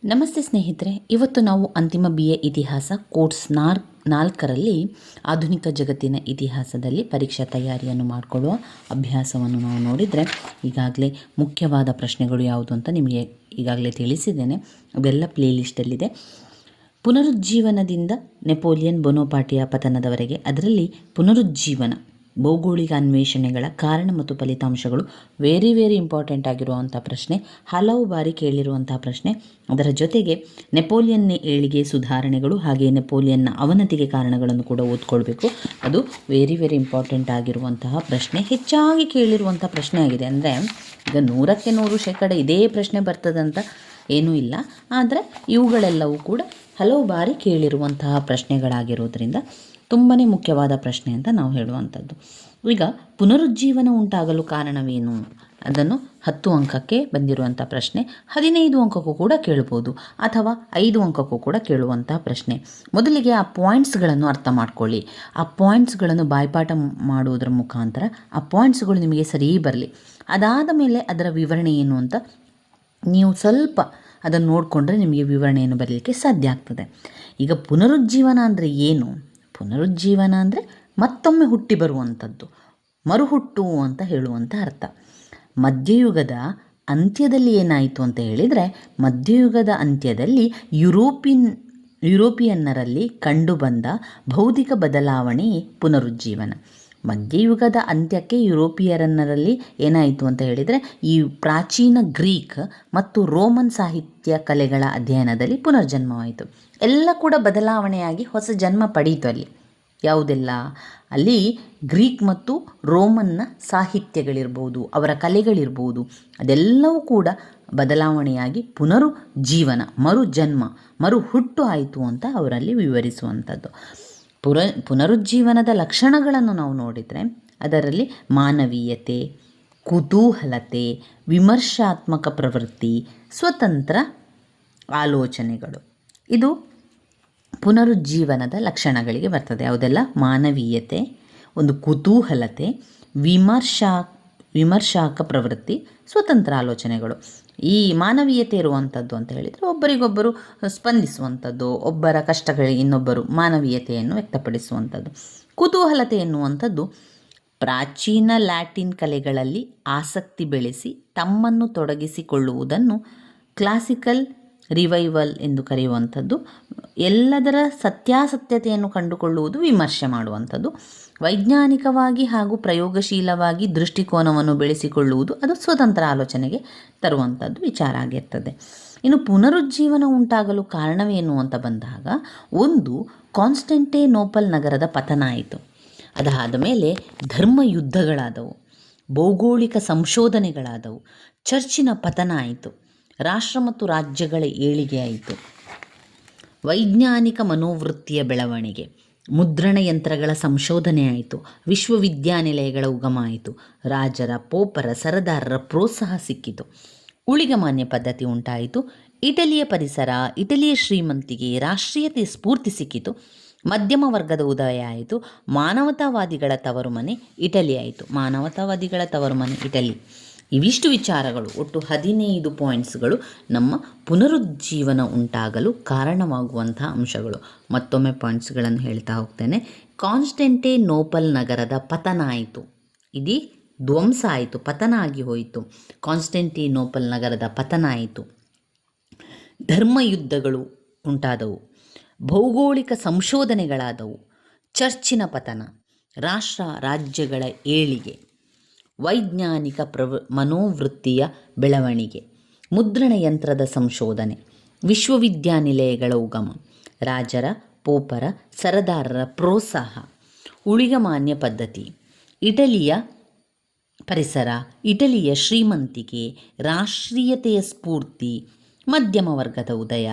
ನಮಸ್ತೆ ಸ್ನೇಹಿತರೆ, ಇವತ್ತು ನಾವು ಅಂತಿಮ BA ಇತಿಹಾಸ ಕೋರ್ಸ್ 4ರಲ್ಲಿ ಆಧುನಿಕ ಜಗತ್ತಿನ ಇತಿಹಾಸದಲ್ಲಿ ಪರೀಕ್ಷಾ ತಯಾರಿಯನ್ನು ಮಾಡಿಕೊಳ್ಳುವ ಅಭ್ಯಾಸವನ್ನು ನಾವು ನೋಡಿದರೆ, ಈಗಾಗಲೇ ಮುಖ್ಯವಾದ ಪ್ರಶ್ನೆಗಳು ಯಾವುದು ಅಂತ ನಿಮಗೆ ಈಗಾಗಲೇ ತಿಳಿಸಿದ್ದೇನೆ. ಅದೆಲ್ಲ ಪ್ಲೇ ಲಿಸ್ಟಲ್ಲಿದೆ. ಪುನರುಜ್ಜೀವನದಿಂದ ನೆಪೋಲಿಯನ್ ಬೋನಪಾರ್ಟಿಯ ಪತನದವರೆಗೆ, ಅದರಲ್ಲಿ ಪುನರುಜ್ಜೀವನ ಭೌಗೋಳಿಕ ಅನ್ವೇಷಣೆಗಳ ಕಾರಣ ಮತ್ತು ಫಲಿತಾಂಶಗಳು ವೆರಿ ಇಂಪಾರ್ಟೆಂಟ್ ಆಗಿರುವಂಥ ಪ್ರಶ್ನೆ, ಹಲವು ಬಾರಿ ಕೇಳಿರುವಂಥ ಪ್ರಶ್ನೆ. ಅದರ ಜೊತೆಗೆ ನೆಪೋಲಿಯನ್ನ ಏಳಿಗೆ ಸುಧಾರಣೆಗಳು ಹಾಗೆ ನೆಪೋಲಿಯನ್ನ ಅವನತಿಗೆ ಕಾರಣಗಳನ್ನು ಕೂಡ ಓದ್ಕೊಳ್ಬೇಕು. ಅದು ವೆರಿ ಇಂಪಾರ್ಟೆಂಟ್ ಆಗಿರುವಂತಹ ಪ್ರಶ್ನೆ, ಹೆಚ್ಚಾಗಿ ಕೇಳಿರುವಂಥ ಪ್ರಶ್ನೆ ಆಗಿದೆ. ಅಂದರೆ ಈಗ 100ಕ್ಕೆ 100% ಇದೇ ಪ್ರಶ್ನೆ ಬರ್ತದಂತ ಏನೂ ಇಲ್ಲ, ಆದರೆ ಇವುಗಳೆಲ್ಲವೂ ಕೂಡ ಹಲವು ಬಾರಿ ಕೇಳಿರುವಂತಹ ಪ್ರಶ್ನೆಗಳಾಗಿರೋದ್ರಿಂದ ತುಂಬಾ ಮುಖ್ಯವಾದ ಪ್ರಶ್ನೆ ಅಂತ ನಾವು ಹೇಳುವಂಥದ್ದು. ಈಗ ಪುನರುಜ್ಜೀವನ ಉಂಟಾಗಲು ಕಾರಣವೇನು, ಅದನ್ನು 10 ಅಂಕಕ್ಕೆ ಬಂದಿರುವಂಥ ಪ್ರಶ್ನೆ, 15 ಅಂಕಕ್ಕೂ ಕೂಡ ಕೇಳ್ಬೋದು ಅಥವಾ 5 ಅಂಕಕ್ಕೂ ಕೂಡ ಕೇಳುವಂಥ ಪ್ರಶ್ನೆ. ಮೊದಲಿಗೆ ಆ ಪಾಯಿಂಟ್ಸ್ಗಳನ್ನು ಅರ್ಥ ಮಾಡ್ಕೊಳ್ಳಿ. ಆ ಪಾಯಿಂಟ್ಸ್ಗಳನ್ನು ಬಾಯ್ಪಾಠ ಮಾಡುವುದರ ಮುಖಾಂತರ ಆ ಪಾಯಿಂಟ್ಸ್ಗಳು ನಿಮಗೆ ಸರಿ ಬರಲಿ. ಅದಾದ ಮೇಲೆ ಅದರ ವಿವರಣೆ ಏನು ಅಂತ ನೀವು ಸ್ವಲ್ಪ ಅದನ್ನು ನೋಡಿಕೊಂಡ್ರೆ ನಿಮಗೆ ವಿವರಣೆಯನ್ನು ಬರಲಿಕ್ಕೆ ಸಾಧ್ಯ ಆಗ್ತದೆ. ಈಗ ಪುನರುಜ್ಜೀವನ ಅಂದರೆ ಏನು? ಪುನರುಜ್ಜೀವನ ಅಂದರೆ ಮತ್ತೊಮ್ಮೆ ಹುಟ್ಟಿ ಬರುವಂಥದ್ದು, ಮರುಹುಟ್ಟು ಅಂತ ಹೇಳುವಂಥ ಅರ್ಥ. ಮಧ್ಯಯುಗದ ಅಂತ್ಯದಲ್ಲಿ ಏನಾಯಿತು ಅಂತ ಹೇಳಿದರೆ, ಮಧ್ಯಯುಗದ ಅಂತ್ಯದಲ್ಲಿ ಯುರೋಪಿಯನ್ನರಲ್ಲಿ ಕಂಡುಬಂದ ಬೌದ್ಧಿಕ ಬದಲಾವಣೆಯೇ ಪುನರುಜ್ಜೀವನ. ಮಧ್ಯಯುಗದ ಅಂತ್ಯಕ್ಕೆ ಯುರೋಪಿಯನ್ನರಲ್ಲಿ ಏನಾಯಿತು ಅಂತ ಹೇಳಿದರೆ, ಈ ಪ್ರಾಚೀನ ಗ್ರೀಕ್ ಮತ್ತು ರೋಮನ್ ಸಾಹಿತ್ಯ ಕಲೆಗಳ ಅಧ್ಯಯನದಲ್ಲಿ ಪುನರ್ಜನ್ಮವಾಯಿತು. ಎಲ್ಲ ಕೂಡ ಬದಲಾವಣೆಯಾಗಿ ಹೊಸ ಜನ್ಮ ಪಡೀತು. ಅಲ್ಲಿ ಯಾವುದೆಲ್ಲ, ಅಲ್ಲಿ ಗ್ರೀಕ್ ಮತ್ತು ರೋಮನ್ನ ಸಾಹಿತ್ಯಗಳಿರ್ಬೋದು, ಅವರ ಕಲೆಗಳಿರ್ಬೋದು, ಅದೆಲ್ಲವೂ ಕೂಡ ಬದಲಾವಣೆಯಾಗಿ ಪುನರುಜ್ಜೀವನ, ಮರುಜನ್ಮ, ಮರುಹುಟ್ಟು ಆಯಿತು ಅಂತ ಅವರಲ್ಲಿ ವಿವರಿಸುವಂಥದ್ದು. ಪುನರುಜ್ಜೀವನದ ಲಕ್ಷಣಗಳನ್ನು ನಾವು ನೋಡಿದರೆ, ಅದರಲ್ಲಿ ಮಾನವೀಯತೆ, ಕುತೂಹಲತೆ, ವಿಮರ್ಶಾತ್ಮಕ ಪ್ರವೃತ್ತಿ, ಸ್ವತಂತ್ರ ಆಲೋಚನೆಗಳು, ಇದು ಪುನರುಜ್ಜೀವನದ ಲಕ್ಷಣಗಳಿಗೆ ಬರ್ತದೆ. ಯಾವುದೆಲ್ಲ? ಮಾನವೀಯತೆ, ಒಂದು ಕುತೂಹಲತೆ, ವಿಮರ್ಶಾಕ ಪ್ರವೃತ್ತಿ, ಸ್ವತಂತ್ರ ಆಲೋಚನೆಗಳು. ಈ ಮಾನವೀಯತೆ ಇರುವಂಥದ್ದು ಅಂತ ಹೇಳಿದರೆ ಒಬ್ಬರಿಗೊಬ್ಬರು ಸ್ಪಂದಿಸುವಂಥದ್ದು, ಒಬ್ಬರ ಕಷ್ಟಗಳಿಗೆ ಇನ್ನೊಬ್ಬರು ಮಾನವೀಯತೆಯನ್ನು ವ್ಯಕ್ತಪಡಿಸುವಂಥದ್ದು. ಕುತೂಹಲತೆ ಎನ್ನುವಂಥದ್ದು ಪ್ರಾಚೀನ ಲ್ಯಾಟಿನ್ ಕಲೆಗಳಲ್ಲಿ ಆಸಕ್ತಿ ಬೆಳೆಸಿ ತಮ್ಮನ್ನು ತೊಡಗಿಸಿಕೊಳ್ಳುವುದನ್ನು ಕ್ಲಾಸಿಕಲ್ ರಿವೈವಲ್ ಎಂದು ಕರೆಯುವಂಥದ್ದು. ಎಲ್ಲದರ ಸತ್ಯಾಸತ್ಯತೆಯನ್ನು ಕಂಡುಕೊಳ್ಳುವುದು, ವಿಮರ್ಶೆ ಮಾಡುವಂಥದ್ದು. ವೈಜ್ಞಾನಿಕವಾಗಿ ಹಾಗೂ ಪ್ರಯೋಗಶೀಲವಾಗಿ ದೃಷ್ಟಿಕೋನವನ್ನು ಬೆಳೆಸಿಕೊಳ್ಳುವುದು, ಅದು ಸ್ವತಂತ್ರ ಆಲೋಚನೆಗೆ ತರುವಂಥದ್ದು ವಿಚಾರ ಆಗಿರ್ತದೆ. ಇನ್ನು ಪುನರುಜ್ಜೀವನ ಉಂಟಾಗಲು ಕಾರಣವೇನು ಅಂತ ಬಂದಾಗ, ಒಂದು ಕಾನ್ಸ್ಟಂಟಿನೋಪಲ್ ನಗರದ ಪತನ ಆಯಿತು. ಅದಾದ ಮೇಲೆ ಧರ್ಮ ಯುದ್ಧಗಳಾದವು, ಭೌಗೋಳಿಕ ಸಂಶೋಧನೆಗಳಾದವು, ಚರ್ಚಿನ ಪತನ ಆಯಿತು, ರಾಷ್ಟ್ರ ಮತ್ತು ರಾಜ್ಯಗಳ ಏಳಿಗೆ ಆಯಿತು, ವೈಜ್ಞಾನಿಕ ಮನೋವೃತ್ತಿಯ ಬೆಳವಣಿಗೆ, ಮುದ್ರಣ ಯಂತ್ರಗಳ ಸಂಶೋಧನೆ ಆಯಿತು, ವಿಶ್ವವಿದ್ಯಾನಿಲಯಗಳ ಉಗಮ ಆಯಿತು, ರಾಜರ, ಪೋಪರ, ಸರದಾರರ ಪ್ರೋತ್ಸಾಹ ಸಿಕ್ಕಿತು, ಊಳಿಗಮಾನ್ಯ ಪದ್ಧತಿ ಉಂಟಾಯಿತು, ಇಟಲಿಯ ಪರಿಸರ, ಇಟಲಿಯ ಶ್ರೀಮಂತಿಗೆ, ರಾಷ್ಟ್ರೀಯತೆಯ ಸ್ಫೂರ್ತಿ ಸಿಕ್ಕಿತು, ಮಧ್ಯಮ ವರ್ಗದ ಉದಯ ಆಯಿತು, ಮಾನವತಾವಾದಿಗಳ ತವರು ಮನೆ ಇಟಲಿ ಆಯಿತು. ಮಾನವತಾವಾದಿಗಳ ತವರು ಮನೆ ಇಟಲಿ. ಇವಿಷ್ಟು ವಿಚಾರಗಳು, ಒಟ್ಟು 15 ಪಾಯಿಂಟ್ಸ್ಗಳು ನಮ್ಮ ಪುನರುಜ್ಜೀವನ ಉಂಟಾಗಲು ಕಾರಣವಾಗುವಂಥ ಅಂಶಗಳು. ಮತ್ತೊಮ್ಮೆ ಪಾಯಿಂಟ್ಸ್ಗಳನ್ನು ಹೇಳ್ತಾ ಹೋಗ್ತೇನೆ. ಕಾನ್ಸ್ಟಂಟಿನೋಪಲ್ ನಗರದ ಪತನ ಆಯಿತು, ಇಡೀ ಧ್ವಂಸ ಆಯಿತು, ಪತನ ಆಗಿ ಹೋಯಿತು. ಕಾನ್ಸ್ಟಂಟಿನೋಪಲ್ ನಗರದ ಪತನ ಆಯಿತು. ಧರ್ಮಯುದ್ಧಗಳು ಉಂಟಾದವು, ಭೌಗೋಳಿಕ ಸಂಶೋಧನೆಗಳಾದವು, ಚರ್ಚಿನ ಪತನ, ರಾಷ್ಟ್ರ ರಾಜ್ಯಗಳ ಏಳಿಗೆ, ವೈಜ್ಞಾನಿಕ ಮನೋವೃತ್ತಿಯ ಬೆಳವಣಿಗೆ, ಮುದ್ರಣ ಯಂತ್ರದ ಸಂಶೋಧನೆ, ವಿಶ್ವವಿದ್ಯಾನಿಲಯಗಳ ಉಗಮ, ರಾಜರ, ಪೋಪರ, ಸರದಾರರ ಪ್ರೋತ್ಸಾಹ, ಊಳಿಗಮಾನ್ಯ ಪದ್ಧತಿ, ಇಟಲಿಯ ಪರಿಸರ, ಇಟಲಿಯ ಶ್ರೀಮಂತಿಕೆ, ರಾಷ್ಟ್ರೀಯತೆಯ ಸ್ಫೂರ್ತಿ, ಮಧ್ಯಮ ವರ್ಗದ ಉದಯ,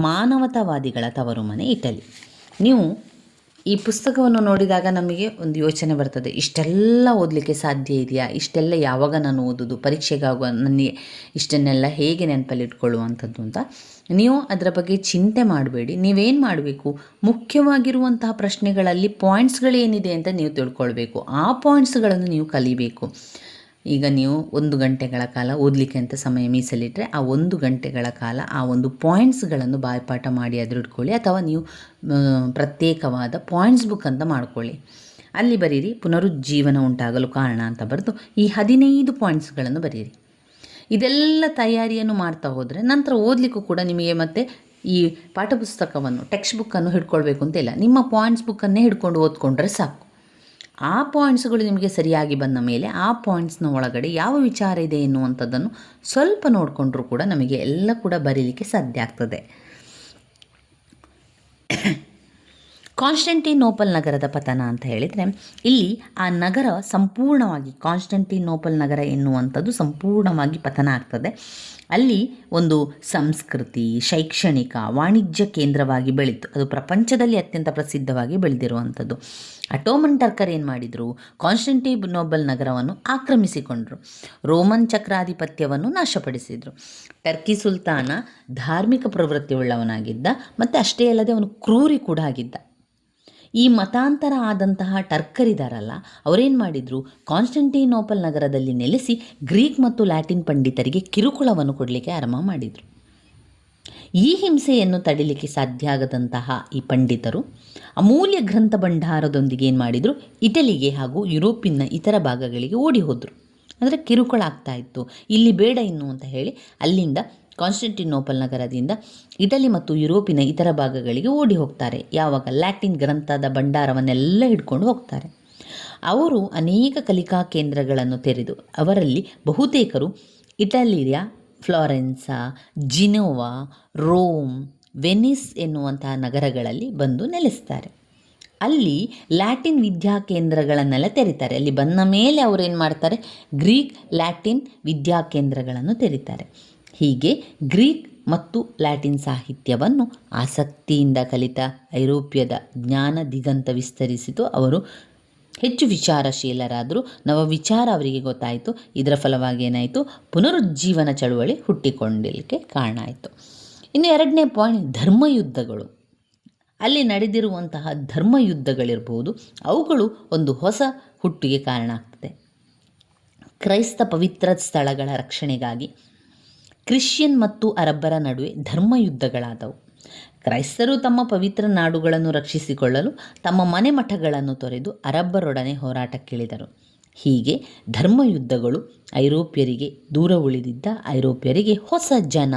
ಮಾನವತಾವಾದಿಗಳ ತವರು ಮನೆ ಇಟಲಿ. ನೀವು ಈ ಪುಸ್ತಕವನ್ನು ನೋಡಿದಾಗ ನಮಗೆ ಒಂದು ಯೋಚನೆ ಬರ್ತದೆ, ಇಷ್ಟೆಲ್ಲ ಓದಲಿಕ್ಕೆ ಸಾಧ್ಯ ಇದೆಯಾ? ಇಷ್ಟೆಲ್ಲ ಯಾವಾಗ ನಾನು ಓದೋದು? ಪರೀಕ್ಷೆಗಾಗುವ ನನಗೆ ಇಷ್ಟನ್ನೆಲ್ಲ ಹೇಗೆ ನೆನಪಲ್ಲಿ ಇಟ್ಕೊಳ್ಳುವಂಥದ್ದು ಅಂತ ನೀವು ಅದರ ಬಗ್ಗೆ ಚಿಂತೆ ಮಾಡಬೇಡಿ. ನೀವೇನು ಮಾಡಬೇಕು, ಮುಖ್ಯವಾಗಿರುವಂತಹ ಪ್ರಶ್ನೆಗಳಲ್ಲಿ ಪಾಯಿಂಟ್ಸ್ಗಳೇನಿದೆ ಅಂತ ನೀವು ತಿಳ್ಕೊಳ್ಬೇಕು. ಆ ಪಾಯಿಂಟ್ಸ್ಗಳನ್ನು ನೀವು ಕಲಿಬೇಕು. ಈಗ ನೀವು 1 ಗಂಟೆಗಳ ಕಾಲ ಓದಲಿಕ್ಕೆ ಅಂತ ಸಮಯ ಮೀಸಲಿಟ್ಟರೆ ಆ 1 ಗಂಟೆಗಳ ಕಾಲ ಆ ಒಂದು ಪಾಯಿಂಟ್ಸ್ಗಳನ್ನು ಬಾಯ್ಪಾಠ ಮಾಡಿ ಅದ್ರ ಇಟ್ಕೊಳ್ಳಿ, ಅಥವಾ ನೀವು ಪ್ರತ್ಯೇಕವಾದ ಪಾಯಿಂಟ್ಸ್ ಬುಕ್ ಅಂತ ಮಾಡ್ಕೊಳ್ಳಿ. ಅಲ್ಲಿ ಬರೀರಿ ಪುನರುಜ್ಜೀವನ ಉಂಟಾಗಲು ಕಾರಣ ಅಂತ ಬರೆದು ಈ 15 ಪಾಯಿಂಟ್ಸ್ಗಳನ್ನು ಬರೀರಿ. ಇದೆಲ್ಲ ತಯಾರಿಯನ್ನು ಮಾಡ್ತಾ ಹೋದರೆ ನಂತರ ಓದಲಿಕ್ಕೂ ಕೂಡ ನಿಮಗೆ ಮತ್ತೆ ಈ ಪಾಠಪುಸ್ತಕವನ್ನು ಟೆಕ್ಸ್ಟ್ ಬುಕ್ಕನ್ನು ಹಿಡ್ಕೊಳ್ಬೇಕು ಅಂತ ಇಲ್ಲ, ನಿಮ್ಮ ಪಾಯಿಂಟ್ಸ್ ಬುಕ್ಕನ್ನೇ ಹಿಡ್ಕೊಂಡು ಓದ್ಕೊಂಡ್ರೆ ಸಾಕು. ಆ ಪಾಯಿಂಟ್ಸ್ಗಳು ನಿಮಗೆ ಸರಿಯಾಗಿ ಬಂದ ಮೇಲೆ ಆ ಪಾಯಿಂಟ್ಸ್ನ ಒಳಗಡೆ ಯಾವ ವಿಚಾರ ಇದೆ ಎನ್ನುವಂಥದ್ದನ್ನು ಸ್ವಲ್ಪ ನೋಡಿಕೊಂಡ್ರೂ ಕೂಡ ನಮಗೆ ಎಲ್ಲ ಕೂಡ ಬರೀಲಿಕ್ಕೆ ಸಾಧ್ಯ ಆಗ್ತದೆ. ಕಾನ್ಸ್ಟಂಟಿನೋಪಲ್ ನಗರದ ಪತನ ಅಂತ ಹೇಳಿದರೆ, ಇಲ್ಲಿ ಆ ನಗರ ಸಂಪೂರ್ಣವಾಗಿ ಕಾನ್ಸ್ಟಂಟಿನೋಪಲ್ ನಗರ ಎನ್ನುವಂಥದ್ದು ಸಂಪೂರ್ಣವಾಗಿ ಪತನ ಆಗ್ತದೆ. ಅಲ್ಲಿ ಒಂದು ಸಂಸ್ಕೃತಿ, ಶೈಕ್ಷಣಿಕ, ವಾಣಿಜ್ಯ ಕೇಂದ್ರವಾಗಿ ಬೆಳೀತು. ಅದು ಪ್ರಪಂಚದಲ್ಲಿ ಅತ್ಯಂತ ಪ್ರಸಿದ್ಧವಾಗಿ ಬೆಳೆದಿರುವಂಥದ್ದು. ಅಟೋಮನ್ ಟರ್ಕರ್ ಏನು ಮಾಡಿದರು, ಕಾನ್ಸ್ಟಂಟಿನೋಪಲ್ ನಗರವನ್ನು ಆಕ್ರಮಿಸಿಕೊಂಡರು, ರೋಮನ್ ಚಕ್ರಾಧಿಪತ್ಯವನ್ನು ನಾಶಪಡಿಸಿದರು. ಟರ್ಕಿ ಸುಲ್ತಾನ ಧಾರ್ಮಿಕ ಪ್ರವೃತ್ತಿ ಉಳ್ಳವನಾಗಿದ್ದ, ಮತ್ತು ಅಷ್ಟೇ ಅಲ್ಲದೆ ಅವನು ಕ್ರೂರಿ ಕೂಡ ಆಗಿದ್ದ. ಈ ಮತಾಂತರ ಆದಂತಹ ಟರ್ಕರಿದಾರಲ್ಲ, ಅವರೇನು ಮಾಡಿದರು, ಕಾನ್ಸ್ಟಂಟಿನೋಪಲ್ ನಗರದಲ್ಲಿ ನೆಲೆಸಿ ಗ್ರೀಕ್ ಮತ್ತು ಲ್ಯಾಟಿನ್ ಪಂಡಿತರಿಗೆ ಕಿರುಕುಳವನ್ನು ಕೊಡಲಿಕ್ಕೆ ಆರಂಭ ಮಾಡಿದರು. ಈ ಹಿಂಸೆಯನ್ನು ತಡಿಲಿಕ್ಕೆ ಸಾಧ್ಯ ಆಗದಂತಹ ಈ ಪಂಡಿತರು ಅಮೂಲ್ಯ ಗ್ರಂಥ ಭಂಡಾರದೊಂದಿಗೆ ಏನು ಮಾಡಿದರು, ಇಟಲಿಗೆ ಹಾಗೂ ಯುರೋಪಿನ ಇತರ ಭಾಗಗಳಿಗೆ ಓಡಿ ಹೋದರು. ಅಂದರೆ ಕಿರುಕುಳ ಆಗ್ತಾ ಇತ್ತು, ಇಲ್ಲಿ ಬೇಡ ಇನ್ನು ಅಂತ ಹೇಳಿ ಅಲ್ಲಿಂದ ಕಾನ್ಸ್ಟಂಟಿನೋಪಲ್ ನಗರದಿಂದ ಇಟಲಿ ಮತ್ತು ಯುರೋಪಿನ ಇತರ ಭಾಗಗಳಿಗೆ ಓಡಿ ಹೋಗ್ತಾರೆ. ಯಾವಾಗ ಲ್ಯಾಟಿನ್ ಗ್ರಂಥದ ಭಂಡಾರವನ್ನೆಲ್ಲ ಹಿಡ್ಕೊಂಡು ಹೋಗ್ತಾರೆ. ಅವರು ಅನೇಕ ಕಲಿಕಾ ಕೇಂದ್ರಗಳನ್ನು ತೆರೆದು ಅವರಲ್ಲಿ ಬಹುತೇಕರು ಇಟಲಿಯ ಫ್ಲಾರೆನ್ಸಾ, ಜಿನೋವಾ, ರೋಮ್, ವೆನಿಸ್ ಎನ್ನುವಂತಹ ನಗರಗಳಲ್ಲಿ ಬಂದು ನೆಲೆಸ್ತಾರೆ. ಅಲ್ಲಿ ಲ್ಯಾಟಿನ್ ವಿದ್ಯಾ ಕೇಂದ್ರಗಳನ್ನೆಲ್ಲ ತೆರೀತಾರೆ. ಅಲ್ಲಿ ಬಂದ ಮೇಲೆ ಅವರೇನು ಮಾಡ್ತಾರೆ, ಗ್ರೀಕ್ ಲ್ಯಾಟಿನ್ ವಿದ್ಯಾ ಕೇಂದ್ರಗಳನ್ನು ತೆರೀತಾರೆ. ಹೀಗೆ ಗ್ರೀಕ್ ಮತ್ತು ಲ್ಯಾಟಿನ್ ಸಾಹಿತ್ಯವನ್ನು ಆಸಕ್ತಿಯಿಂದ ಕಲಿತ ಐರೋಪ್ಯದ ಜ್ಞಾನ ದಿಗಂತ ವಿಸ್ತರಿಸಿತು. ಅವರು ಹೆಚ್ಚು ವಿಚಾರಶೀಲರಾದರು, ನವವಿಚಾರ ಅವರಿಗೆ ಗೊತ್ತಾಯಿತು. ಇದರ ಫಲವಾಗಿ ಏನಾಯಿತು, ಪುನರುಜ್ಜೀವನ ಚಳುವಳಿ ಹುಟ್ಟಿಕೊಳ್ಳಲಿಕ್ಕೆ ಕಾರಣ ಆಯಿತು. ಇನ್ನು 2ನೇ ಪಾಯಿಂಟ್, ಧರ್ಮಯುದ್ಧಗಳು. ಅಲ್ಲಿ ನಡೆದಿರುವಂತಹ ಧರ್ಮಯುದ್ಧಗಳಿರ್ಬೋದು, ಅವುಗಳು ಒಂದು ಹೊಸ ಹುಟ್ಟಿಗೆ ಕಾರಣ ಆಗ್ತದೆ. ಕ್ರೈಸ್ತ ಪವಿತ್ರ ಸ್ಥಳಗಳ ರಕ್ಷಣೆಗಾಗಿ ಕ್ರಿಶ್ಚಿಯನ್ ಮತ್ತು ಅರಬ್ಬರ ನಡುವೆ ಧರ್ಮಯುದ್ಧಗಳಾದವು. ಕ್ರೈಸ್ತರು ತಮ್ಮ ಪವಿತ್ರ ನಾಡುಗಳನ್ನು ರಕ್ಷಿಸಿಕೊಳ್ಳಲು ತಮ್ಮ ಮನೆ ಮಠಗಳನ್ನು ತೊರೆದು ಅರಬ್ಬರೊಡನೆ ಹೋರಾಟಕ್ಕಿಳಿದರು. ಹೀಗೆ ಧರ್ಮಯುದ್ಧಗಳು ಐರೋಪ್ಯರಿಗೆ, ದೂರ ಉಳಿದಿದ್ದ ಐರೋಪ್ಯರಿಗೆ ಹೊಸ ಜನ,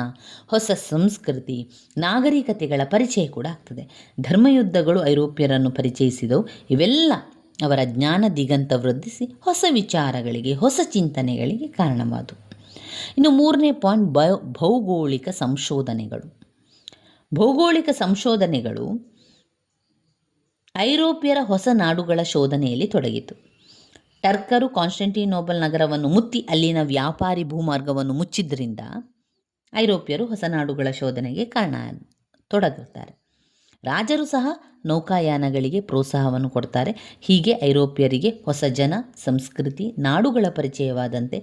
ಹೊಸ ಸಂಸ್ಕೃತಿ, ನಾಗರಿಕತೆಗಳ ಪರಿಚಯ ಕೂಡ ಆಗ್ತದೆ. ಧರ್ಮಯುದ್ಧಗಳು ಐರೋಪ್ಯರನ್ನು ಪರಿಚಯಿಸಿದವು. ಇವೆಲ್ಲ ಅವರ ಜ್ಞಾನ ದಿಗಂತ ವೃದ್ಧಿಸಿ ಹೊಸ ವಿಚಾರಗಳಿಗೆ, ಹೊಸ ಚಿಂತನೆಗಳಿಗೆ ಕಾರಣವಾದವು. ಇನ್ನು 3ನೇ ಪಾಯಿಂಟ್, ಭೌಗೋಳಿಕ ಸಂಶೋಧನೆಗಳು. ಭೌಗೋಳಿಕ ಸಂಶೋಧನೆಗಳು ಐರೋಪ್ಯರ ಹೊಸ ನಾಡುಗಳ ಶೋಧನೆಯಲ್ಲಿ ತೊಡಗಿತು. ಟರ್ಕರು ಕಾನ್ಸ್ಟಂಟಿನೋಪಲ್ ನಗರವನ್ನು ಮುತ್ತಿ ಅಲ್ಲಿನ ವ್ಯಾಪಾರಿ ಭೂಮಾರ್ಗವನ್ನು ಮುಚ್ಚಿದ್ರಿಂದ ಐರೋಪ್ಯರು ಹೊಸ ನಾಡುಗಳ ಶೋಧನೆಗೆ ತೊಡಗುತ್ತಾರೆ. ರಾಜರು ಸಹ ನೌಕಾಯಾನಗಳಿಗೆ ಪ್ರೋತ್ಸಾಹವನ್ನು ಕೊಡ್ತಾರೆ. ಹೀಗೆ ಐರೋಪ್ಯರಿಗೆ ಹೊಸ ಜನ, ಸಂಸ್ಕೃತಿ, ನಾಡುಗಳ ಪರಿಚಯವಾದಂತೆ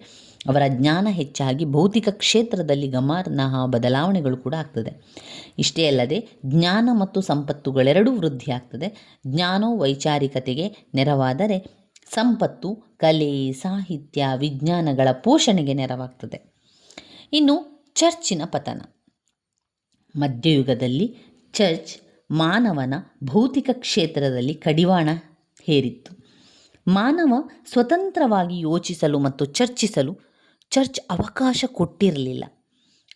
ಅವರ ಜ್ಞಾನ ಹೆಚ್ಚಾಗಿ ಭೌತಿಕ ಕ್ಷೇತ್ರದಲ್ಲಿ ಗಮನಾರ್ಹ ಬದಲಾವಣೆಗಳು ಕೂಡ ಆಗ್ತದೆ. ಇಷ್ಟೇ ಅಲ್ಲದೆ ಜ್ಞಾನ ಮತ್ತು ಸಂಪತ್ತುಗಳೆರಡೂ ವೃದ್ಧಿ ಆಗ್ತದೆ. ಜ್ಞಾನವು ವೈಚಾರಿಕತೆಗೆ ನೆರವಾದರೆ ಸಂಪತ್ತು ಕಲೆ, ಸಾಹಿತ್ಯ, ವಿಜ್ಞಾನಗಳ ಪೋಷಣೆಗೆ ನೆರವಾಗ್ತದೆ. ಇನ್ನು ಚರ್ಚಿನ ಪತನ. ಮಧ್ಯಯುಗದಲ್ಲಿ ಚರ್ಚ್ ಮಾನವನ ಭೌತಿಕ ಕ್ಷೇತ್ರದಲ್ಲಿ ಕಡಿವಾಣ ಹೇರಿತ್ತು. ಮಾನವ ಸ್ವತಂತ್ರವಾಗಿ ಯೋಚಿಸಲು ಮತ್ತು ಚರ್ಚಿಸಲು ಚರ್ಚ್ ಅವಕಾಶ ಕೊಟ್ಟಿರಲಿಲ್ಲ.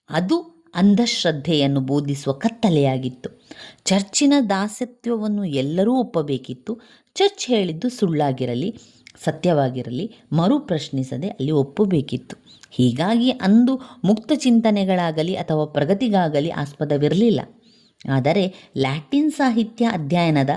ಅದು ಅಂಧಶ್ರದ್ಧೆಯನ್ನು ಬೋಧಿಸುವ ಕತ್ತಲೆಯಾಗಿತ್ತು. ಚರ್ಚಿನ ದಾಸತ್ವವನ್ನು ಎಲ್ಲರೂ ಒಪ್ಪಬೇಕಿತ್ತು. ಚರ್ಚ್ ಹೇಳಿದ್ದು ಸುಳ್ಳಾಗಿರಲಿ, ಸತ್ಯವಾಗಿರಲಿ ಮರು ಪ್ರಶ್ನಿಸದೆ ಅಲ್ಲಿ ಒಪ್ಪಬೇಕಿತ್ತು. ಹೀಗಾಗಿ ಅಂದು ಮುಕ್ತ ಚಿಂತನೆಗಳಾಗಲಿ ಅಥವಾ ಪ್ರಗತಿಗಾಗಲಿ ಆಸ್ಪದವಿರಲಿಲ್ಲ. ಆದರೆ ಲ್ಯಾಟಿನ್ ಸಾಹಿತ್ಯ ಅಧ್ಯಯನದ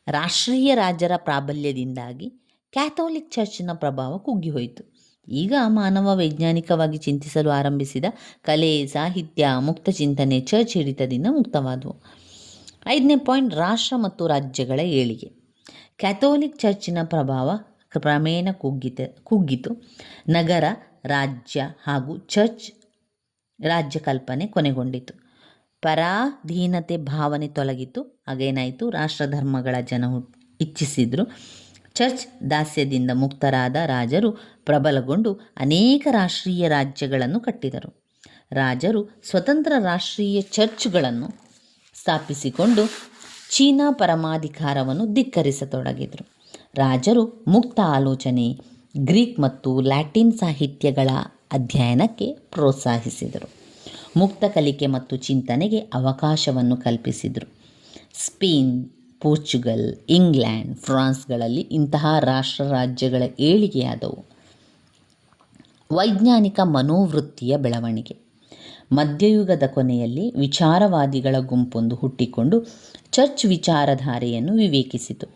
ರಾಷ್ಟ್ರೀಯ ರಾಜರ ಪ್ರಾಬಲ್ಯದಿಂದಾಗಿ ಕ್ಯಾಥೋಲಿಕ್ ಚರ್ಚಿನ ಪ್ರಭಾವ ಕುಗ್ಗಿಹೋಯಿತು. ಈಗ ಮಾನವ ವೈಜ್ಞಾನಿಕವಾಗಿ ಚಿಂತಿಸಲು ಆರಂಭಿಸಿದ ಕಲೆ, ಸಾಹಿತ್ಯ, ಮುಕ್ತ ಚಿಂತನೆ ಚರ್ಚ್ ಹಿಡಿತದಿಂದ ಮುಕ್ತವಾದವು. 5ನೇ ಪಾಯಿಂಟ್, ರಾಷ್ಟ್ರ ಮತ್ತು ರಾಜ್ಯಗಳ ಏಳಿಗೆ. ಕ್ಯಾಥೋಲಿಕ್ ಚರ್ಚಿನ ಪ್ರಭಾವ ಕ್ರಮೇಣ ಕುಗ್ಗಿತು. ನಗರ, ರಾಜ್ಯ ಹಾಗೂ ಚರ್ಚ್ ರಾಜ್ಯ ಕಲ್ಪನೆ ಕೊನೆಗೊಂಡಿತು. ಪರಾಧೀನತೆ ಭಾವನೆ ತೊಲಗಿತು. ಆಗೇನಾಯಿತು, ರಾಷ್ಟ್ರಧರ್ಮಗಳ ಜನ ಇಚ್ಛಿಸಿದರು. ಚರ್ಚ್ ದಾಸ್ಯದಿಂದ ಮುಕ್ತರಾದ ರಾಜರು ಪ್ರಬಲಗೊಂಡು ಅನೇಕ ರಾಷ್ಟ್ರೀಯ ರಾಜ್ಯಗಳನ್ನು ಕಟ್ಟಿದರು. ರಾಜರು ಸ್ವತಂತ್ರ ರಾಷ್ಟ್ರೀಯ ಚರ್ಚ್ಗಳನ್ನು ಸ್ಥಾಪಿಸಿಕೊಂಡು ಚೀನಾ ಪರಮಾಧಿಕಾರವನ್ನು ಧಿಕ್ಕರಿಸತೊಡಗಿದರು. ರಾಜರು ಮುಕ್ತ ಆಲೋಚನೆ, ಗ್ರೀಕ್ ಮತ್ತು ಲ್ಯಾಟಿನ್ ಸಾಹಿತ್ಯಗಳ ಅಧ್ಯಯನಕ್ಕೆ ಪ್ರೋತ್ಸಾಹಿಸಿದರು. ಮುಕ್ತ ಕಲಿಕೆ ಮತ್ತು ಚಿಂತನೆಗೆ ಅವಕಾಶವನ್ನು ಕಲ್ಪಿಸಿದರು. ಸ್ಪೇನ್, ಪೋರ್ಚುಗಲ್, ಇಂಗ್ಲೆಂಡ್, ಫ್ರಾನ್ಸ್ಗಳಲ್ಲಿ ಇಂತಹ ರಾಷ್ಟ್ರ ರಾಜ್ಯಗಳ ಏಳಿಗೆಯಾದವು. ವೈಜ್ಞಾನಿಕ ಮನೋವೃತ್ತಿಯ ಬೆಳವಣಿಗೆ. ಮಧ್ಯಯುಗದ ಕೊನೆಯಲ್ಲಿ ವಿಚಾರವಾದಿಗಳ ಗುಂಪೊಂದು ಹುಟ್ಟಿಕೊಂಡು ಚರ್ಚ್ ವಿಚಾರಧಾರೆಯನ್ನು ವಿವೇಕಿಸಿತು.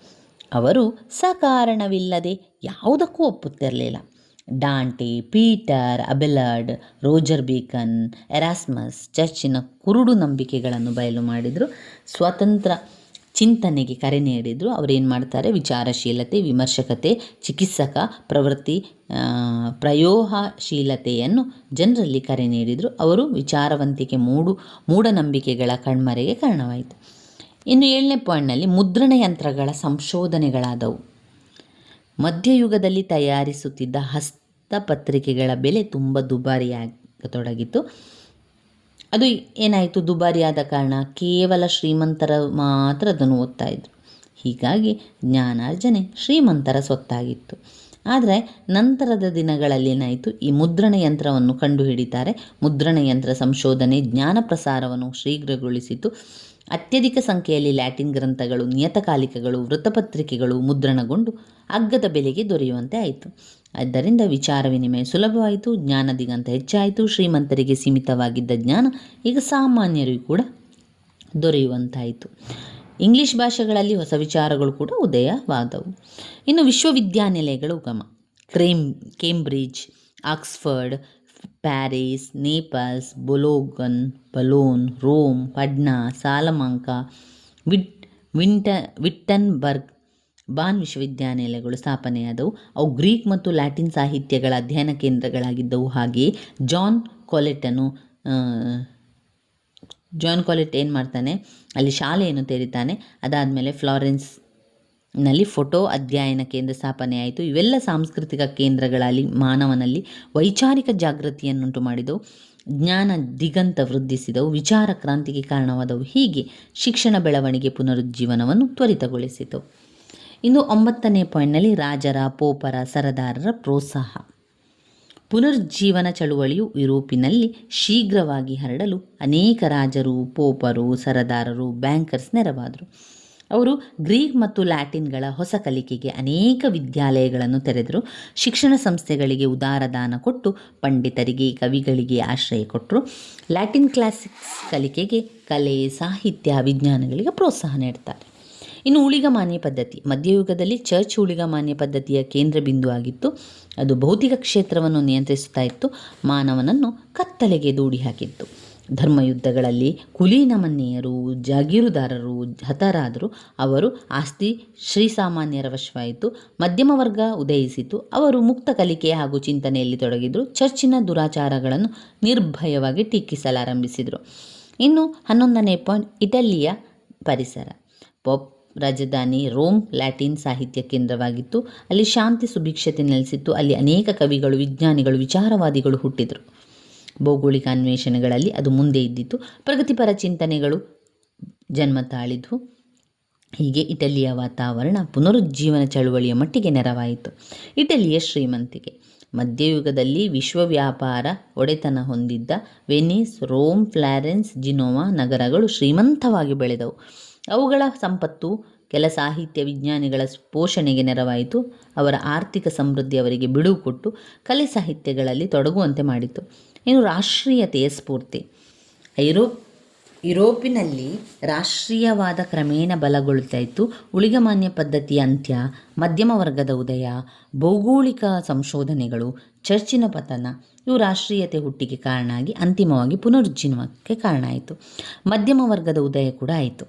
ಅವರು ಸಕಾರಣವಿಲ್ಲದೆ ಯಾವುದಕ್ಕೂ ಒಪ್ಪುತ್ತಿರಲಿಲ್ಲ. ಡಾಂಟೆ, ಪೀಟರ್ ಅಬೆಲಾರ್ಡ್, ರೋಜರ್ ಬೇಕನ್, ಎರಾಸ್ಮಸ್ ಚರ್ಚಿನ ಕುರುಡು ನಂಬಿಕೆಗಳನ್ನು ಬಯಲು ಮಾಡಿದರು. ಸ್ವತಂತ್ರ ಚಿಂತನೆಗೆ ಕರೆ ನೀಡಿದರು. ಅವರೇನು ಮಾಡ್ತಾರೆ, ವಿಚಾರಶೀಲತೆ, ವಿಮರ್ಶಕತೆ, ಚಿಕಿತ್ಸಕ ಪ್ರವೃತ್ತಿ, ಪ್ರಯೋಗಶೀಲತೆಯನ್ನು ಜನರಲ್ಲಿ ಕರೆ ನೀಡಿದರು. ಅವರು ವಿಚಾರವಂತಿಕೆ, ಮೂಢನಂಬಿಕೆಗಳ ಕಣ್ಮರೆಗೆ ಕಾರಣವಾಯಿತು. ಇನ್ನು 7ನೇ ಪಾಯಿಂಟ್ನಲ್ಲಿ ಮುದ್ರಣಯಂತ್ರಗಳ ಸಂಶೋಧನೆಗಳಾದವು. ಮಧ್ಯಯುಗದಲ್ಲಿ ತಯಾರಿಸುತ್ತಿದ್ದ ಹಸ್ತಪತ್ರಿಕೆಗಳ ಬೆಲೆ ತುಂಬ ದುಬಾರಿಯಾಗತೊಡಗಿತು. ಅದು ಏನಾಯಿತು, ದುಬಾರಿಯಾದ ಕಾರಣ ಕೇವಲ ಶ್ರೀಮಂತರ ಮಾತ್ರ ಅದನ್ನು ಓದ್ತಾ ಇದ್ರು. ಹೀಗಾಗಿ ಜ್ಞಾನಾರ್ಜನೆ ಶ್ರೀಮಂತರ ಸೊತ್ತಾಗಿತ್ತು. ಆದರೆ ನಂತರದ ದಿನಗಳಲ್ಲಿ ಏನಾಯಿತು, ಈ ಮುದ್ರಣ ಯಂತ್ರವನ್ನು ಕಂಡುಹಿಡಿತಾರೆ. ಮುದ್ರಣ ಯಂತ್ರ ಸಂಶೋಧನೆ ಜ್ಞಾನ ಪ್ರಸಾರವನ್ನು ಶೀಘ್ರಗೊಳಿಸಿತು. ಅತ್ಯಧಿಕ ಸಂಖ್ಯೆಯಲ್ಲಿ ಲ್ಯಾಟಿನ್ ಗ್ರಂಥಗಳು, ನಿಯತಕಾಲಿಕಗಳು, ವೃತ್ತಪತ್ರಿಕೆಗಳು ಮುದ್ರಣಗೊಂಡು ಅಗ್ಗದ ಬೆಲೆಗೆ ದೊರೆಯುವಂತೆ ಆಯಿತು. ಆದ್ದರಿಂದ ವಿಚಾರ ವಿನಿಮಯ ಸುಲಭವಾಯಿತು, ಜ್ಞಾನ ದಿಗಂತ ಹೆಚ್ಚಾಯಿತು. ಶ್ರೀಮಂತರಿಗೆ ಸೀಮಿತವಾಗಿದ್ದ ಜ್ಞಾನ ಈಗ ಸಾಮಾನ್ಯರಿಗೂ ಕೂಡ ದೊರೆಯುವಂತಾಯಿತು. ಇಂಗ್ಲೀಷ್ ಭಾಷೆಗಳಲ್ಲಿ ಹೊಸ ವಿಚಾರಗಳು ಕೂಡ ಉದಯವಾದವು. ಇನ್ನು ವಿಶ್ವವಿದ್ಯಾನಿಲಯಗಳ ಉಗಮ. Cambridge, Oxford, Paris, Naples, Bologna, Rome, Padua, Salamanca, Wittenberg, Bonn ವಿಶ್ವವಿದ್ಯಾನಿಲಯಗಳು ಸ್ಥಾಪನೆಯಾದವು. ಅವು ಗ್ರೀಕ್ ಮತ್ತು ಲ್ಯಾಟಿನ್ ಸಾಹಿತ್ಯಗಳ ಅಧ್ಯಯನ ಕೇಂದ್ರಗಳಾಗಿದ್ದವು. ಹಾಗೆಯೇ ಜಾನ್ ಕಾಲೆಟ್ ಏನು ಮಾಡ್ತಾನೆ, ಅಲ್ಲಿ ಶಾಲೆಯನ್ನು ತೆರೀತಾನೆ. ಅದಾದಮೇಲೆ ಫ್ಲಾರೆನ್ಸ್ನಲ್ಲಿ ಫೋಟೋ ಅಧ್ಯಯನ ಕೇಂದ್ರ ಸ್ಥಾಪನೆಯಾಯಿತು. ಇವೆಲ್ಲ ಸಾಂಸ್ಕೃತಿಕ ಕೇಂದ್ರಗಳಲ್ಲಿ ಮಾನವನಲ್ಲಿ ವೈಚಾರಿಕ ಜಾಗೃತಿಯನ್ನುಂಟು ಮಾಡಿದವು, ಜ್ಞಾನ ದಿಗಂತ ವೃದ್ಧಿಸಿದವು, ವಿಚಾರ ಕ್ರಾಂತಿಗೆ ಕಾರಣವಾದವು. ಹೀಗೆ ಶಿಕ್ಷಣ ಬೆಳವಣಿಗೆ ಪುನರುಜ್ಜೀವನವನ್ನು ತ್ವರಿತಗೊಳಿಸಿತು. ಇನ್ನು 9ನೇ ಪಾಯಿಂಟ್ನಲ್ಲಿ ರಾಜರ, ಪೋಪರ, ಸರದಾರರ ಪ್ರೋತ್ಸಾಹ. ಪುನರುಜ್ಜೀವನ ಚಳುವಳಿಯು ಯುರೋಪಿನಲ್ಲಿ ಶೀಘ್ರವಾಗಿ ಹರಡಲು ಅನೇಕ ರಾಜರು, ಪೋಪರು, ಸರದಾರರು, ಬ್ಯಾಂಕರ್ಸ್ ನೆರವಾದರು. ಅವರು ಗ್ರೀಕ್ ಮತ್ತು ಲ್ಯಾಟಿನ್ಗಳ ಹೊಸ ಕಲಿಕೆಗೆ ಅನೇಕ ವಿದ್ಯಾಲಯಗಳನ್ನು ತೆರೆದರು. ಶಿಕ್ಷಣ ಸಂಸ್ಥೆಗಳಿಗೆ ಉದಾರ ದಾನ ಕೊಟ್ಟು ಪಂಡಿತರಿಗೆ, ಕವಿಗಳಿಗೆ ಆಶ್ರಯ ಕೊಟ್ಟರು. ಲ್ಯಾಟಿನ್ ಕ್ಲಾಸಿಕ್ಸ್ ಕಲಿಕೆಗೆ ಕಲೆ, ಸಾಹಿತ್ಯ, ವಿಜ್ಞಾನಗಳಿಗೆ ಪ್ರೋತ್ಸಾಹ ನೀಡ್ತಾರೆ. ಇನ್ನು ಊಳಿಗಮಾನ್ಯ ಪದ್ಧತಿ. ಮಧ್ಯಯುಗದಲ್ಲಿ ಚರ್ಚ್ ಊಳಿಗಮಾನ್ಯ ಪದ್ಧತಿಯ ಕೇಂದ್ರ ಬಿಂದು ಆಗಿತ್ತು. ಅದು ಭೌತಿಕ ಕ್ಷೇತ್ರವನ್ನು ನಿಯಂತ್ರಿಸುತ್ತಾ ಇತ್ತು, ಮಾನವನನ್ನು ಕತ್ತಲೆಗೆ ದೂಡಿ ಹಾಕಿತ್ತು. ಧರ್ಮಯುದ್ಧಗಳಲ್ಲಿ ಕುಲೀನಮನ್ಯರು, ಜಾಗೀರುದಾರರು ಹತರಾದರು. ಅವರು ಆಸ್ತಿ ಶ್ರೀಸಾಮಾನ್ಯರ ವಶವಾಯಿತು. ಮಧ್ಯಮ ವರ್ಗ ಉದಯಿಸಿತು. ಅವರು ಮುಕ್ತ ಕಲಿಕೆ ಹಾಗೂ ಚಿಂತನೆಯಲ್ಲಿ ತೊಡಗಿದರು. ಚರ್ಚಿನ ದುರಾಚಾರಗಳನ್ನು ನಿರ್ಭಯವಾಗಿ ಟೀಕಿಸಲಾರಂಭಿಸಿದರು. ಇನ್ನು 11ನೇ ಪಾಯಿಂಟ್, ಇಟಲಿಯ ಪರಿಸರ. ಪಾಪ್ ರಾಜಧಾನಿ ರೋಮ್ ಲ್ಯಾಟಿನ್ ಸಾಹಿತ್ಯ ಕೇಂದ್ರವಾಗಿತ್ತು. ಅಲ್ಲಿ ಶಾಂತಿ ಸುಭಿಕ್ಷತೆ ನೆಲೆಸಿತ್ತು. ಅಲ್ಲಿ ಅನೇಕ ಕವಿಗಳು, ವಿಜ್ಞಾನಿಗಳು, ವಿಚಾರವಾದಿಗಳು ಹುಟ್ಟಿದರು. ಭೌಗೋಳಿಕ ಅನ್ವೇಷಣೆಗಳಲ್ಲಿ ಅದು ಮುಂದೆ ಇದ್ದಿತ್ತು. ಪ್ರಗತಿಪರ ಚಿಂತನೆಗಳು ಜನ್ಮ ತಾಳಿದ್ವು. ಹೀಗೆ ಇಟಲಿಯ ವಾತಾವರಣ ಪುನರುಜ್ಜೀವನ ಚಳುವಳಿಯ ಮಟ್ಟಿಗೆ ನೆರವಾಯಿತು. ಇಟಲಿಯ ಶ್ರೀಮಂತಿಕೆ. ಮಧ್ಯಯುಗದಲ್ಲಿ ವಿಶ್ವ ವ್ಯಾಪಾರ ಒಡೆತನ ಹೊಂದಿದ್ದ ವೆನಿಸ್, ರೋಮ್, ಫ್ಲಾರೆನ್ಸ್, ಜಿನೋವಾ ನಗರಗಳು ಶ್ರೀಮಂತವಾಗಿ ಬೆಳೆದವು. ಅವುಗಳ ಸಂಪತ್ತು ಕೆಲ ಸಾಹಿತ್ಯ ವಿಜ್ಞಾನಿಗಳ ಪೋಷಣೆಗೆ ನೆರವಾಯಿತು. ಅವರ ಆರ್ಥಿಕ ಸಮೃದ್ಧಿ ಅವರಿಗೆ ಬಿಡುವು ಕೊಟ್ಟು ಕಲೆ ಸಾಹಿತ್ಯಗಳಲ್ಲಿ ತೊಡಗುವಂತೆ ಮಾಡಿತು. ಇನ್ನು ರಾಷ್ಟ್ರೀಯತೆಯ ಸ್ಫೂರ್ತಿ. ಯುರೋಪಿನಲ್ಲಿ ರಾಷ್ಟ್ರೀಯವಾದ ಕ್ರಮೇಣ ಬಲಗೊಳ್ಳುತ್ತಾ ಇತ್ತು. ಊಳಿಗಮಾನ್ಯ ಪದ್ಧತಿಯ ಅಂತ್ಯ, ಮಧ್ಯಮ ವರ್ಗದ ಉದಯ, ಭೌಗೋಳಿಕ ಸಂಶೋಧನೆಗಳು, ಚರ್ಚಿನ ಪತನ ಇವು ರಾಷ್ಟ್ರೀಯತೆ ಹುಟ್ಟಿಗೆ ಕಾರಣ ಆಗಿ ಅಂತಿಮವಾಗಿ ಪುನರುಜ್ಜೀವನಕ್ಕೆ ಕಾರಣ ಆಯಿತು. ಮಧ್ಯಮ ವರ್ಗದ ಉದಯ ಕೂಡ ಆಯಿತು.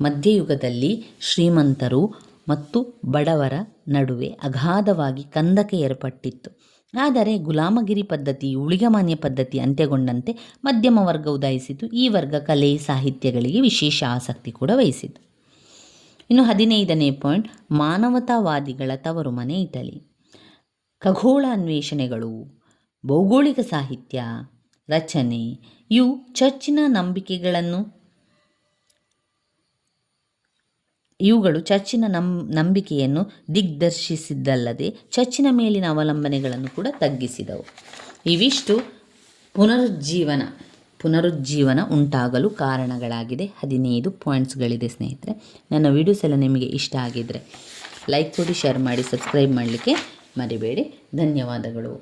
ಮಧ್ಯಯುಗದಲ್ಲಿ ಶ್ರೀಮಂತರು ಮತ್ತು ಬಡವರ ನಡುವೆ ಅಗಾಧವಾಗಿ ಕಂದಕ ಏರ್ಪಟ್ಟಿತ್ತು. ಆದರೆ ಗುಲಾಮಗಿರಿ ಪದ್ಧತಿ, ಊಳಿಗಮಾನ್ಯ ಪದ್ಧತಿ ಅಂತ್ಯಗೊಂಡಂತೆ ಮಧ್ಯಮ ವರ್ಗ ಉದಯಿಸಿತು. ಈ ವರ್ಗ ಕಲೆ, ಸಾಹಿತ್ಯಗಳಿಗೆ ವಿಶೇಷ ಆಸಕ್ತಿ ಕೂಡ ವಹಿಸಿತು. ಇನ್ನು 15ನೇ ಪಾಯಿಂಟ್, ಮಾನವತಾವಾದಿಗಳ ತವರು ಮನೆ ಇಟಲಿ. ಖಗೋಳ ಅನ್ವೇಷಣೆಗಳು, ಭೌಗೋಳಿಕ ಸಾಹಿತ್ಯ ರಚನೆ ಇವು ಇವುಗಳು ಚರ್ಚಿನ ನಂಬಿಕೆಯನ್ನು ದಿಗ್ದರ್ಶಿಸಿದ್ದಲ್ಲದೆ ಚರ್ಚಿನ ಮೇಲಿನ ಅವಲಂಬನೆಗಳನ್ನು ಕೂಡ ತಗ್ಗಿಸಿದವು. ಇವಿಷ್ಟು ಪುನರುಜ್ಜೀವನ ಉಂಟಾಗಲು ಕಾರಣಗಳಾಗಿದೆ. 15 ಪಾಯಿಂಟ್ಸ್ಗಳಿದೆ ಸ್ನೇಹಿತರೆ. ನನ್ನ ವೀಡಿಯೋಸ್ ಎಲ್ಲ ನಿಮಗೆ ಇಷ್ಟ ಆಗಿದ್ದರೆ ಲೈಕ್ ಕೊಡಿ, ಶೇರ್ ಮಾಡಿ, ಸಬ್ಸ್ಕ್ರೈಬ್ ಮಾಡಲಿಕ್ಕೆ ಮರಿಬೇಡಿ. ಧನ್ಯವಾದಗಳು.